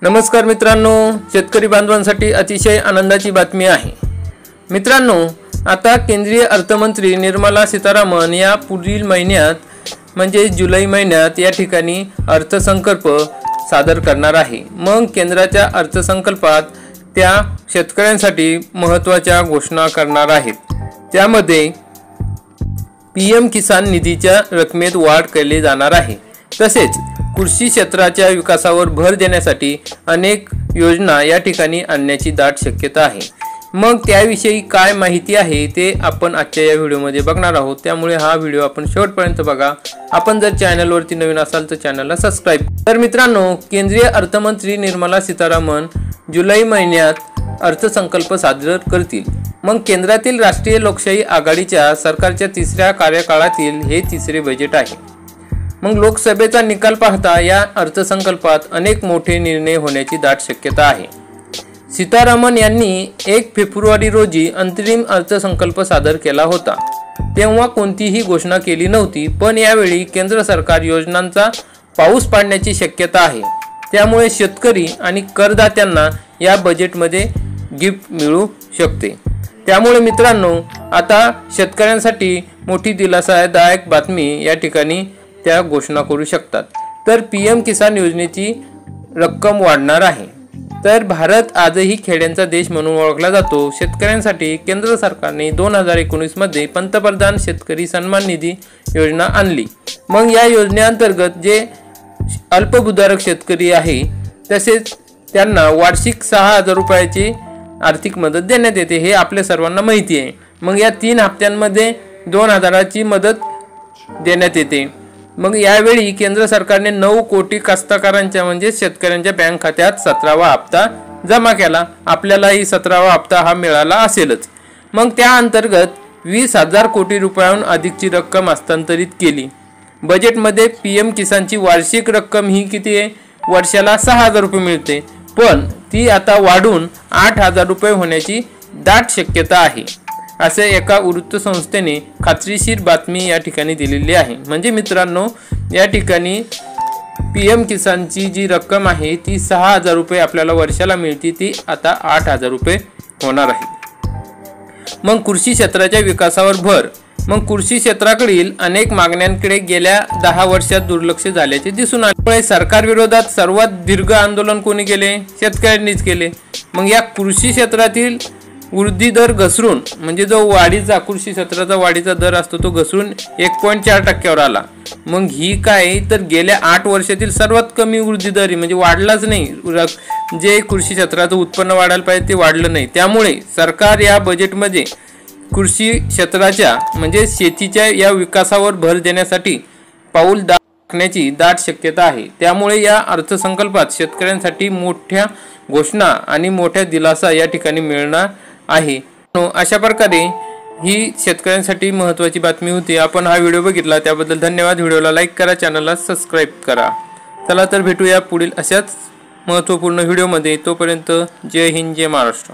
नमस्कार मित्रांनो, शेतकरी बांधवांसाठी अतिशय आनंदाची बातमी आहे। मित्रांनो, आता केंद्रीय अर्थमंत्री निर्मला सीतारामन या पुढील महिन्यात म्हणजे जुलै महिन्यात या ठिकाणी अर्थसंकल्प सादर करणार आहे। मग केंद्राच्या अर्थसंकल्पात त्या शेतकऱ्यांसाठी महत्त्वाच्या घोषणा करणार आहेत। त्यामध्ये पीएम किसान निधीच्या रकमेत वाढ केली जाणार आहे। तसेच कृषी क्षेत्राच्या विकासावर भर देण्यासाठी अनेक योजना या ठिकाणी आणण्याची दाट शक्यता आहे। मग त्याविषयी काय माहिती आहे ते आपण आजच्या या व्हिडिओमध्ये बघणार आहोत। त्यामुळे हा व्हिडिओ आपण शेवटपर्यंत बघा। आपण जर चॅनलवरती नवीन असाल तर चॅनलला सबस्क्राइब। तर मित्रांनो, केंद्रीय अर्थमंत्री निर्मला सीतारामन जुलै महिन्यात अर्थसंकल्प सादर करतील। मग केंद्रातील राष्ट्रीय लोकशाही आघाडीच्या सरकारच्या तिसऱ्या कार्यकाळातील हे तिसरे बजेट आहे। मग लोकसभेचा निकाल पाहता या अर्थसंकल्पात अनेक मोठे निर्णय होण्याची दाट शक्यता आहे। सीतारामन यांनी 1 फेब्रुवारी रोजी अंतरिम अर्थसंकल्प सादर केला होता। तेव्हा कोणतीही घोषणा केली नव्हती, पण यावेळी केंद्र सरकार योजनांचा पाऊस पाडण्याची शक्यता आहे। त्यामुळे शेतकरी आणि करदात्यांना या बजेटमध्ये गिफ्ट मिळू शकते। त्यामुळे मित्रांनो, आता शेतकऱ्यांसाठी मोठी दिलासादायक बातमी या ठिकाणी त्या घोषणा करू शकतात। तर पीएम किसान योजनेची रक्कम वाढणार आहे। तर भारत आजही खेड्यांचा देश म्हणून ओळखला जातो। शेतकऱ्यांसाठी केंद्र सरकारने 2019 मध्ये पंतप्रधान शेतकरी सन्मान निधी योजना आणली। मग या योजनेअंतर्गत जे अल्पभूधारक शेतकरी आहे तसेच त्यांना वार्षिक 6000 रुपयाची आर्थिक मदत देण्यात येते, हे आपल्या सर्वांना माहिती आहे। मग या 3 हप्त्यांमध्ये 2000ची मदत देण्यात येते। मग यावेळी केंद्र सरकारने 9 कोटी कास्तकारांच्या म्हणजे शेतकऱ्यांच्या बँक खात्यात 17वा हप्ता जमा केला। आपल्यालाही 17वा हप्ता हा मिळाला असेलच। मग त्या अंतर्गत 20,000 कोटी रुपयांहून अधिकची रक्कम हस्तांतरित केली। बजेटमध्ये पीएम किसानची वार्षिक रक्कम ही किती आहे? वर्षाला 6000 रुपये मिळते, पण ती आता वाढून 8000 रुपये होण्याची दाट शक्यता आहे, असे एका वृत्तसंस्थेने खात्रीशीर बातमी या ठिकाणी दिलेली आहे। म्हणजे मित्रांनो, या ठिकाणी पीएम किसानची जी रक्कम आहे ती 6000 रुपये आपल्याला वर्षाला मिळते, ती आता 8000 रुपये होणार आहे। मग कृषी क्षेत्राच्या विकासावर भर। मग कृषी क्षेत्राकडील अनेक मागण्यांकडे गेल्या 10 वर्षात दुर्लक्ष झाल्याचे दिसून आले। सरकार विरोधात सर्वात दीर्घ आंदोलन कोणी केले? शेतकऱ्यांनीच केले। मग या कृषी क्षेत्रातील वृद्धी दर घसरून म्हणजे जो वाढीचा कृषी क्षेत्राचा वाढीचा दर असतो तो घसरून 1.4% आला। मग ही काय तर गेल्या 8 वर्षातील सर्वात कमी वृद्धी दर म्हणजे वाढलाच नाही। जे कृषी क्षेत्राचं उत्पन्न वाढायला पाहिजे ते वाढलं नाही। त्यामुळे सरकार या बजेटमध्ये कृषी क्षेत्राच्या म्हणजे शेतीच्या या विकासावर भर देण्यासाठी पाऊल टाकण्याची दाट शक्यता आहे। त्यामुळे या अर्थसंकल्पात शेतकऱ्यांसाठी मोठ्या घोषणा आणि मोठ्या दिलासा या ठिकाणी मिळणार आहे। अशा प्रकारे ही शेतकऱ्यांसाठी महत्त्वाची बातमी होती। आपण हा व्हिडिओ बघितला त्याबद्दल धन्यवाद। व्हिडिओला लाईक करा, चॅनलला सबस्क्राइब करा। चला तर भेटूया पुढील अशाच महत्त्वपूर्ण व्हिडिओमध्ये। तोपर्यंत जय हिंद, जय महाराष्ट्र।